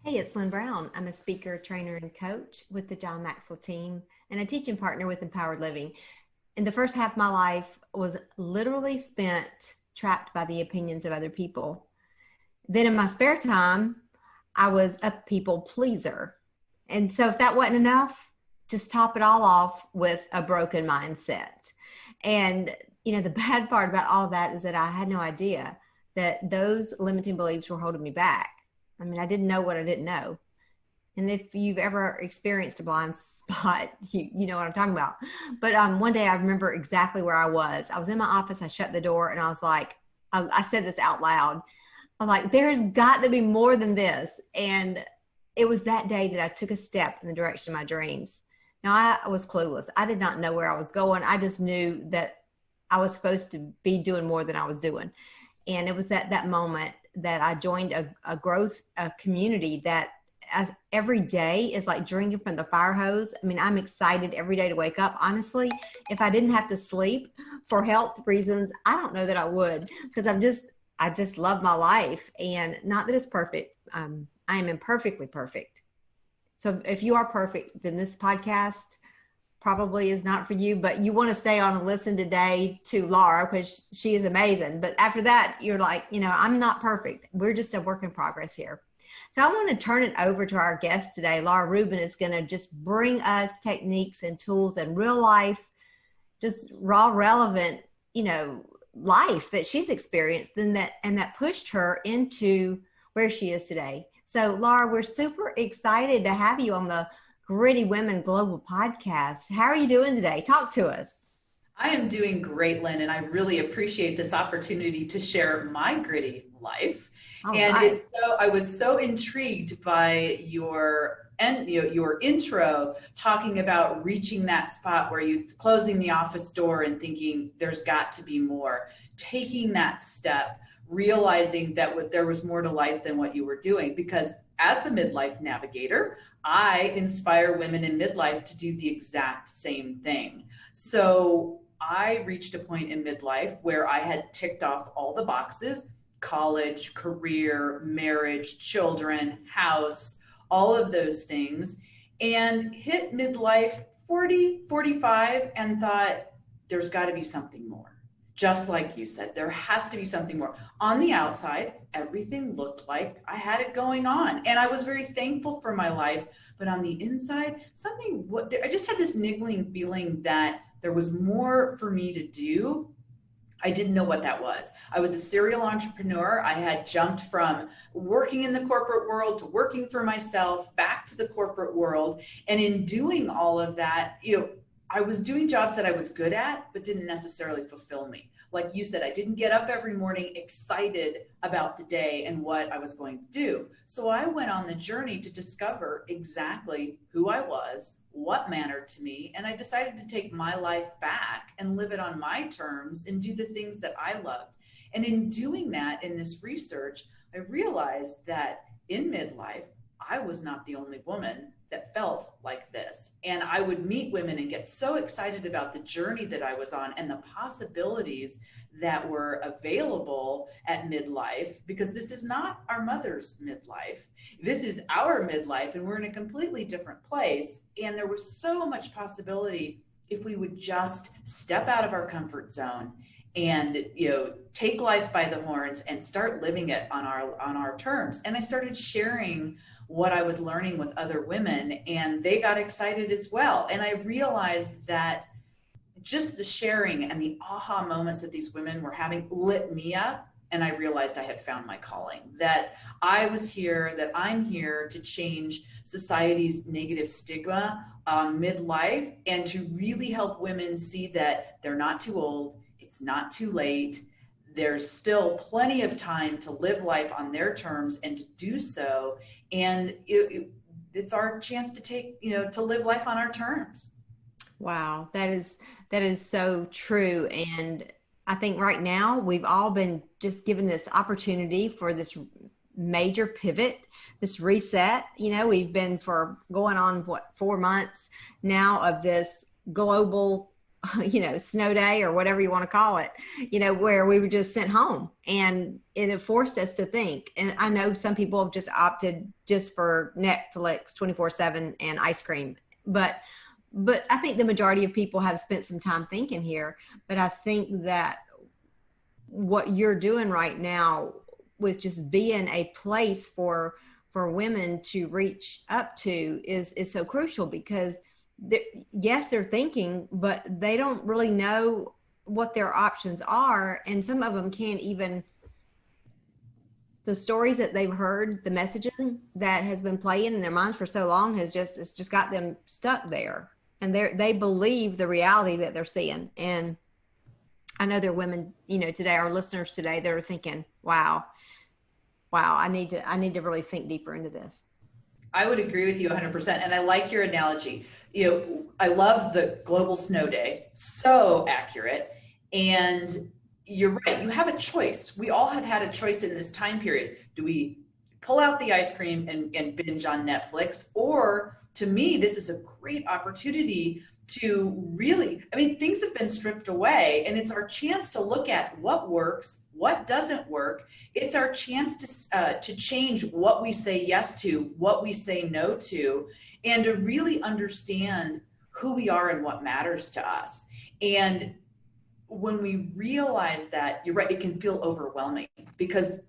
Hey, it's Lynn Brown. I'm a speaker, trainer, and coach with the John Maxwell team and a teaching partner with Empowered Living. And the first half of my life was literally spent trapped by the opinions of other people. Then in my spare time, I was a people pleaser. And so if that wasn't enough, just top it all off with a broken mindset. And, the bad part about all of that is that I had no idea that those limiting beliefs were holding me back. I mean, I didn't know what I didn't know. And if you've ever experienced a blind spot, you know what I'm talking about. But one day I remember exactly where I was. I was in my office. I shut the door and I was like, I said this out loud. I was like, there's got to be more than this. And it was that day that I took a step in the direction of my dreams. Now, I was clueless. I did not know where I was going. I just knew that I was supposed to be doing more than I was doing. And it was at that moment that I joined a community that as every day is like drinking from the fire hose. I mean, I'm excited every day to wake up. Honestly, if I didn't have to sleep for health reasons, I don't know that I would, because I just love my life. And not that it's perfect. I am imperfectly perfect. So if you are perfect, then this podcast probably is not for you, but you want to stay on and listen today to Laura because she is amazing. But after that, you're like, I'm not perfect. We're just a work in progress here. So I want to turn it over to our guest today. Laura Rubin is going to just bring us techniques and tools and real life, just raw relevant, life that she's experienced and that pushed her into where she is today. So Laura, we're super excited to have you on the Gritty Women Global Podcast. How are you doing today? Talk to us. I am doing great, Lynn, and I really appreciate this opportunity to share my gritty life. Right. I was so intrigued by your intro talking about reaching that spot where you closing the office door and thinking there's got to be more, taking that step, realizing that there was more to life than what you were doing. Because as the midlife navigator, I inspire women in midlife to do the exact same thing. So I reached a point in midlife where I had ticked off all the boxes: college, career, marriage, children, house, all of those things, and hit midlife 40, 45 and thought there's got to be something more. Just like you said, there has to be something more. On the outside, everything looked like I had it going on. And I was very thankful for my life. But on the inside, I just had this niggling feeling that there was more for me to do. I didn't know what that was. I was a serial entrepreneur. I had jumped from working in the corporate world to working for myself, back to the corporate world. And in doing all of that, I was doing jobs that I was good at, but didn't necessarily fulfill me. Like you said, I didn't get up every morning excited about the day and what I was going to do. So I went on the journey to discover exactly who I was, what mattered to me, and I decided to take my life back and live it on my terms and do the things that I loved. And in doing that, in this research, I realized that in midlife, I was not the only woman that felt like this. And I would meet women and get so excited about the journey that I was on and the possibilities that were available at midlife, because this is not our mother's midlife. This is our midlife, and we're in a completely different place. And there was so much possibility if we would just step out of our comfort zone and take life by the horns and start living it on our terms. And I started sharing what I was learning with other women, and they got excited as well. And I realized that just the sharing and the aha moments that these women were having lit me up. And I realized I had found my calling, that I'm here to change society's negative stigma on midlife and to really help women see that they're not too old. It's not too late. There's still plenty of time to live life on their terms and to do so. And it's our chance to live life on our terms. Wow. That is so true. And I think right now we've all been just given this opportunity for this major pivot, this reset. We've been for going on 4 months now of this global snow day or whatever you want to call it, where we were just sent home, and it forced us to think. And I know some people have just opted just for Netflix 24/7 and ice cream, but I think the majority of people have spent some time thinking here. But I think that what you're doing right now with just being a place for women to reach up to is so crucial, because yes, they're thinking, but they don't really know what their options are. And some of them can't even, the stories that they've heard, the messaging that has been playing in their minds for so long it's just got them stuck there. And they believe the reality that they're seeing. And I know there are women, today, our listeners today, that are thinking, wow, I need to really think deeper into this. I would agree with you 100%. And I like your analogy. I love the global snow day. So accurate. And you're right. You have a choice. We all have had a choice in this time period. Do we pull out the ice cream and binge on Netflix? Or, to me, this is a great opportunity to really, things have been stripped away, and it's our chance to look at what works, what doesn't work. It's our chance to change what we say yes to, what we say no to, and to really understand who we are and what matters to us. And when we realize that, you're right, it can feel overwhelming, because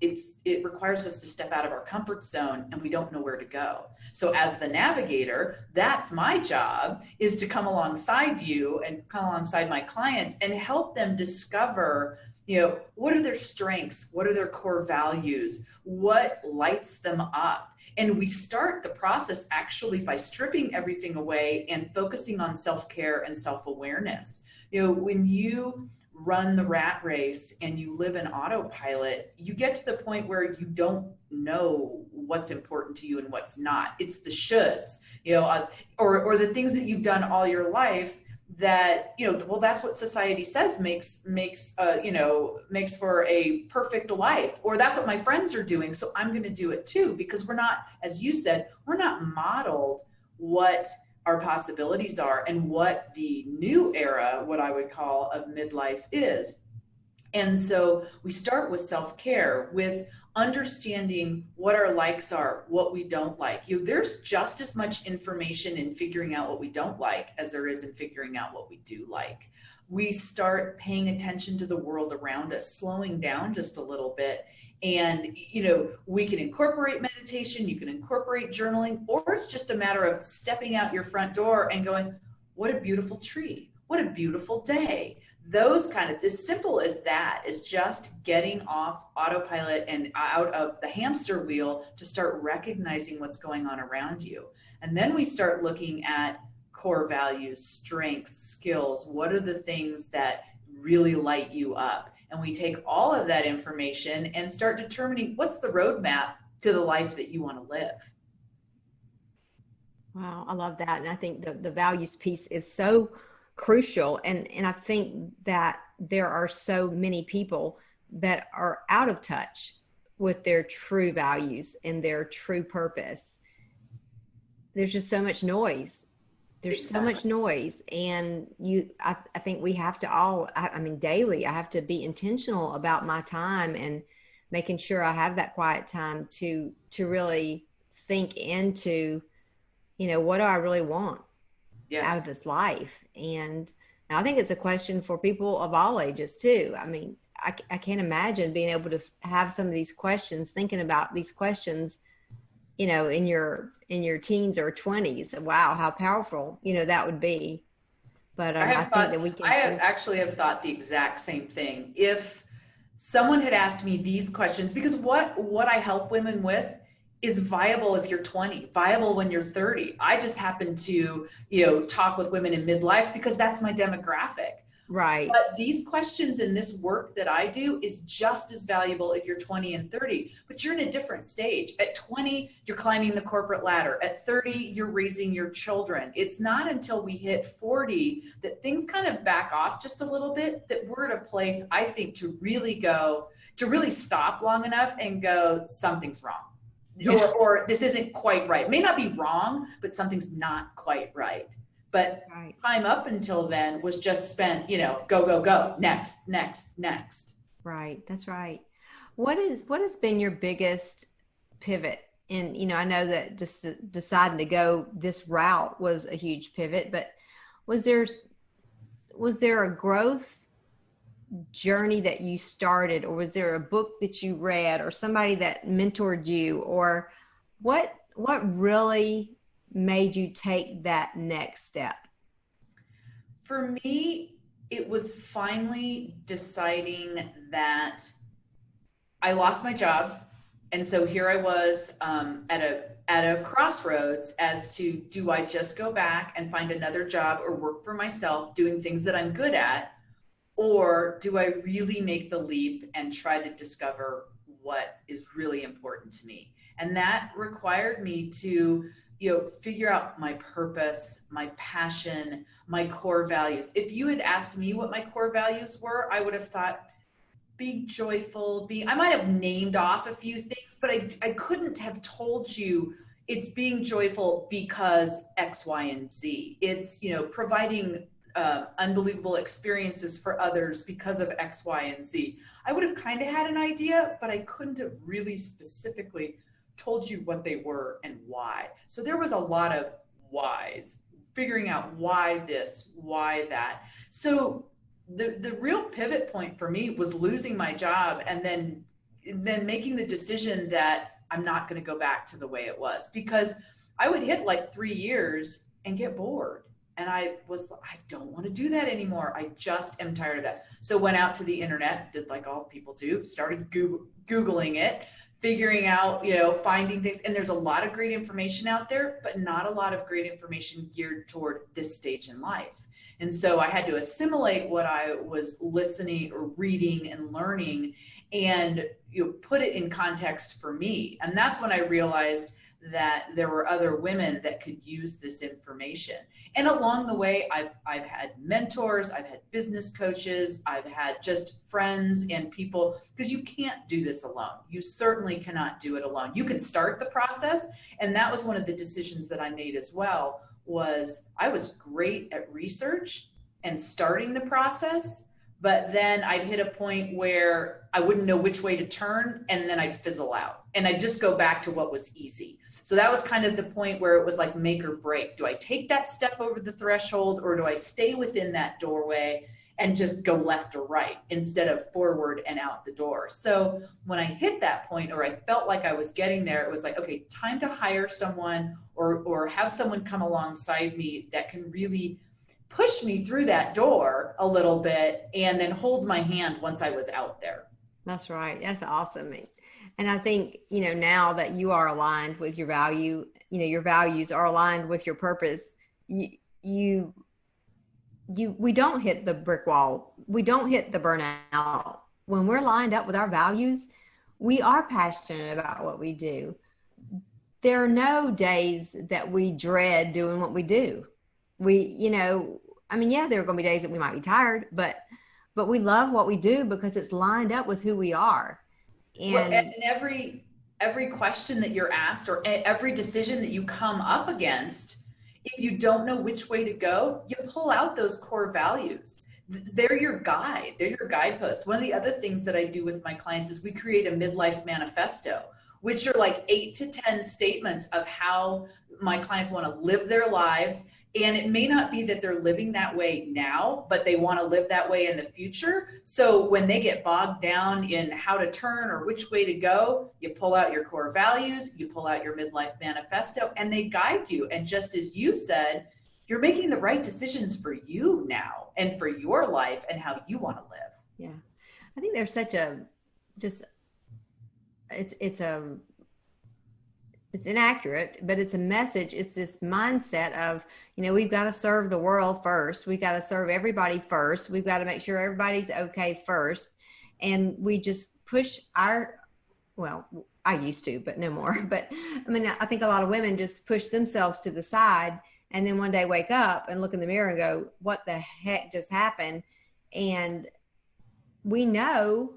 it requires us to step out of our comfort zone, and we don't know where to go. So as the navigator, that's my job, is to come alongside you and come alongside my clients and help them discover, what are their strengths? What are their core values? What lights them up? And we start the process actually by stripping everything away and focusing on self-care and self-awareness. When you run the rat race and you live in autopilot, you get to the point where you don't know what's important to you and what's not. It's the shoulds, or the things that you've done all your life that, well, that's what society says makes for a perfect life, or that's what my friends are doing, so I'm going to do it too, because we're not, as you said, we're not modeled what our possibilities are and what the new era, what I would call, of midlife is. And so we start with self-care, with understanding what our likes are, what we don't like. There's just as much information in figuring out what we don't like as there is in figuring out what we do like. We start paying attention to the world around us, slowing down just a little bit. And, we can incorporate meditation, you can incorporate journaling, or it's just a matter of stepping out your front door and going, what a beautiful tree, what a beautiful day. Those as simple as that, is just getting off autopilot and out of the hamster wheel to start recognizing what's going on around you. And then we start looking at core values, strengths, skills. What are the things that really light you up? And we take all of that information and start determining what's the roadmap to the life that you want to live. Wow, I love that. And I think the values piece is so crucial. And I think that there are so many people that are out of touch with their true values and their true purpose. There's just so much noise. There's so much noise, and I think we have to all, daily, I have to be intentional about my time and making sure I have that quiet time to really think into, what do I really want out of this life? And I think it's a question for people of all ages too. I can't imagine being able to have some of these questions, thinking about these questions, in your teens or 20s. Wow, how powerful, that would be. But I think that we can. I actually have thought the exact same thing. If someone had asked me these questions, because what I help women with is viable if you're 20, viable when you're 30. I just happen to, talk with women in midlife because that's my demographic. Right. But these questions and this work that I do is just as valuable if you're 20 and 30, but you're in a different stage. At 20, you're climbing the corporate ladder. At 30, you're raising your children. It's not until we hit 40 that things kind of back off just a little bit, that we're at a place, I think, to really stop long enough and go, something's wrong. Or this isn't quite right. It may not be wrong, but something's not quite right. But Right. time up until then was just spent, go, go, go, next, next, next. Right. That's right. What has been your biggest pivot? And I know that just deciding to go this route was a huge pivot, but was there was there a growth journey that you started, or was there a book that you read, or somebody that mentored you, or what really made you take that next step? For me, it was finally deciding that I lost my job. And so here I was at a crossroads as to, do I just go back and find another job or work for myself doing things that I'm good at? Or do I really make the leap and try to discover what is really important to me? And that required me to, figure out my purpose, my passion, my core values. If you had asked me what my core values were, I would have thought, being joyful, I might have named off a few things, but I couldn't have told you it's being joyful because X, Y, and Z. It's, providing unbelievable experiences for others because of X, Y, and Z. I would have kind of had an idea, but I couldn't have really specifically told you what they were and why. So there was a lot of whys, figuring out why this, why that. So the real pivot point for me was losing my job and then making the decision that I'm not going to go back to the way it was, because I would hit like 3 years and get bored. And I don't want to do that anymore. I just am tired of that. So went out to the internet, did like all people do, started Googling it, figuring out, finding things. And there's a lot of great information out there, but not a lot of great information geared toward this stage in life. And so I had to assimilate what I was listening or reading and learning and put it in context for me. And that's when I realized that there were other women that could use this information. And along the way, I've had mentors, I've had business coaches, I've had just friends and people, because you can't do this alone. You certainly cannot do it alone. You can start the process. And that was one of the decisions that I made as well, was I was great at research and starting the process, but then I'd hit a point where I wouldn't know which way to turn, and then I'd fizzle out and I'd just go back to what was easy. So that was kind of the point where it was like make or break. Do I take that step over the threshold, or do I stay within that doorway and just go left or right instead of forward and out the door? So when I hit that point, or I felt like I was getting there, it was like, okay, time to hire someone or have someone come alongside me that can really push me through that door a little bit and then hold my hand once I was out there. That's right. That's awesome. And I think, now that you are aligned with your value, your values are aligned with your purpose, we don't hit the brick wall. We don't hit the burnout. When we're lined up with our values, we are passionate about what we do. There are no days that we dread doing what we do. There are going to be days that we might be tired, but we love what we do because it's lined up with who we are. And every question that you're asked, or every decision that you come up against, if you don't know which way to go, you pull out those core values. They're your guide. They're your guidepost. One of the other things that I do with my clients is we create a midlife manifesto, which are like 8 to 10 statements of how my clients want to live their lives. And it may not be that they're living that way now, but they want to live that way in the future. So when they get bogged down in how to turn or which way to go, you pull out your core values, you pull out your midlife manifesto, and they guide you. And just as you said, you're making the right decisions for you now and for your life and how you want to live. Yeah. I think there's such it's inaccurate, but it's a message. It's this mindset of, we've got to serve the world first. We've got to serve everybody first. We've got to make sure everybody's okay first. And we just push I used to, but no more. But I think a lot of women just push themselves to the side and then one day wake up and look in the mirror and go, what the heck just happened? And we know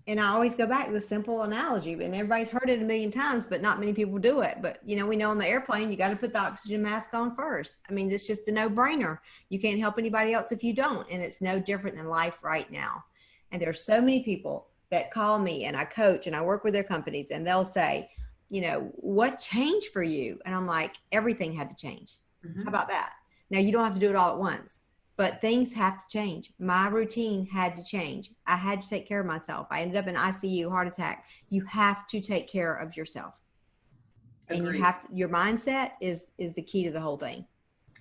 And I always go back to the simple analogy, and everybody's heard it a million times, but not many people do it. But we know on the airplane, you got to put the oxygen mask on first. I mean, it's just a no-brainer. You can't help anybody else if you don't. And it's no different in life right now. And there's so many people that call me, and I coach and I work with their companies, and they'll say, what changed for you? And I'm like, everything had to change. How about that? Now, you don't have to do it all at once, but things have to change. My routine had to change. I had to take care of myself. I ended up in ICU, heart attack. You have to take care of yourself. Agreed. And you have to, your mindset is the key to the whole thing.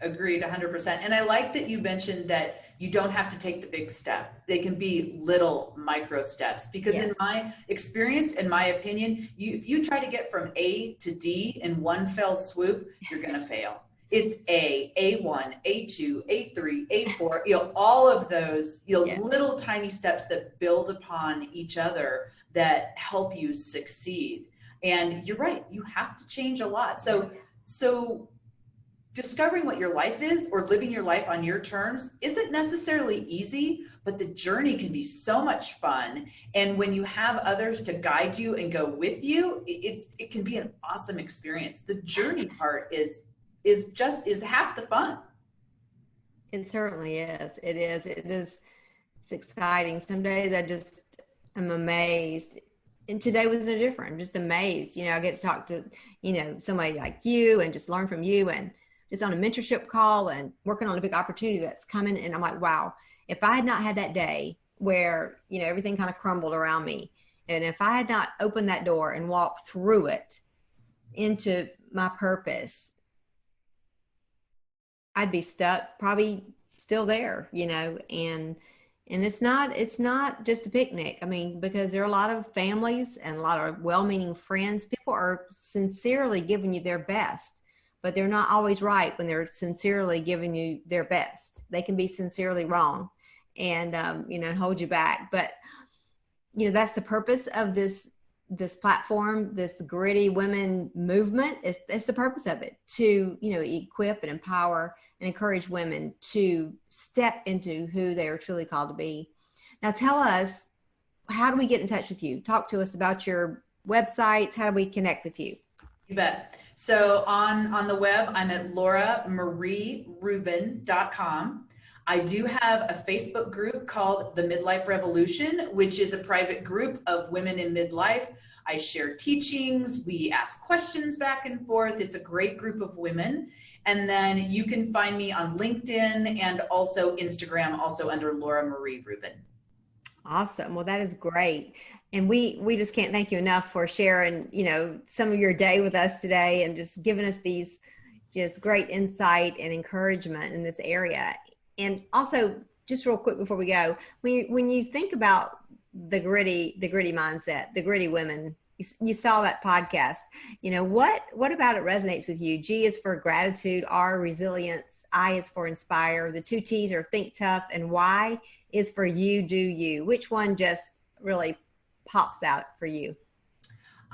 Agreed, 100%. And I like that you mentioned that you don't have to take the big step. They can be little micro steps, because in my experience, in my opinion, if you try to get from A to D in one fell swoop, you're going to fail. It's A1, A2, A3, A4, all of those, little tiny steps that build upon each other that help you succeed. And you're right, you have to change a lot. So discovering what your life is, or living your life on your terms, isn't necessarily easy, but the journey can be so much fun. And when you have others to guide you and go with you, it can be an awesome experience. The journey part is half the fun. It certainly is. It is. It's exciting. Some days I just am amazed. And today was no different. I'm just amazed. I get to talk to, somebody like you and just learn from you, and just on a mentorship call and working on a big opportunity that's coming. And I'm like, wow, if I had not had that day where, everything kind of crumbled around me, and if I had not opened that door and walked through it into my purpose, I'd be stuck, probably still there, and it's not just a picnic. I mean, because there are a lot of families and a lot of well-meaning friends. People are sincerely giving you their best, but they're not always right when they're sincerely giving you their best. They can be sincerely wrong and, and hold you back. But, that's the purpose of this platform, this Gritty Women movement. It's the purpose of it, to, equip and empower and encourage women to step into who they are truly called to be. Now, tell us, how do we get in touch with you? Talk to us about your websites. How do we connect with you? You bet. So on the web, I'm at lauramarierubin.com. I do have a Facebook group called The Midlife Revolution, which is a private group of women in midlife. I share teachings. We ask questions back and forth. It's a great group of women. And then you can find me on LinkedIn and also Instagram, also under Laura Marie Rubin. Awesome. Well, that is great. And we just can't thank you enough for sharing, some of your day with us today, and just giving us these just great insight and encouragement in this area. And also, just real quick before we go, when you think about the gritty mindset, the gritty women, you saw that podcast, what about it resonates with you? G is for gratitude, R, resilience, I is for inspire. The 2 T's are think tough, and Y is for you, do you. Which one just really pops out for you?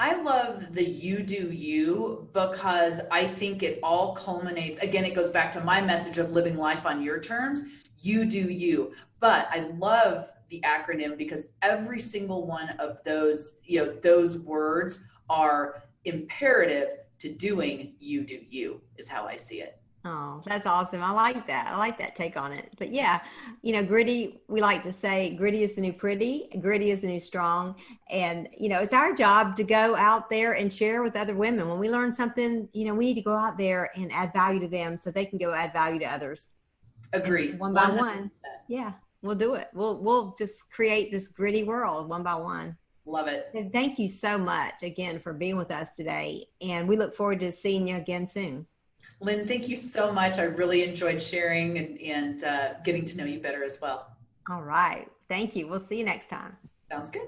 I love the you do you, because I think it all culminates, again, it goes back to my message of living life on your terms. You do you. But I love the acronym, because every single one of those, those words are imperative to doing you do you, is how I see it. Oh, that's awesome. I like that. I like that take on it. But yeah, gritty, we like to say gritty is the new pretty, gritty is the new strong. And, it's our job to go out there and share with other women. When we learn something, we need to go out there and add value to them so they can go add value to others. Agreed. And one by 100%. One. Yeah, we'll do it. We'll just create this gritty world one by one. Love it. And thank you so much again for being with us today. And we look forward to seeing you again soon. Lynn, thank you so much. I really enjoyed sharing and getting to know you better as well. All right. Thank you. We'll see you next time. Sounds good.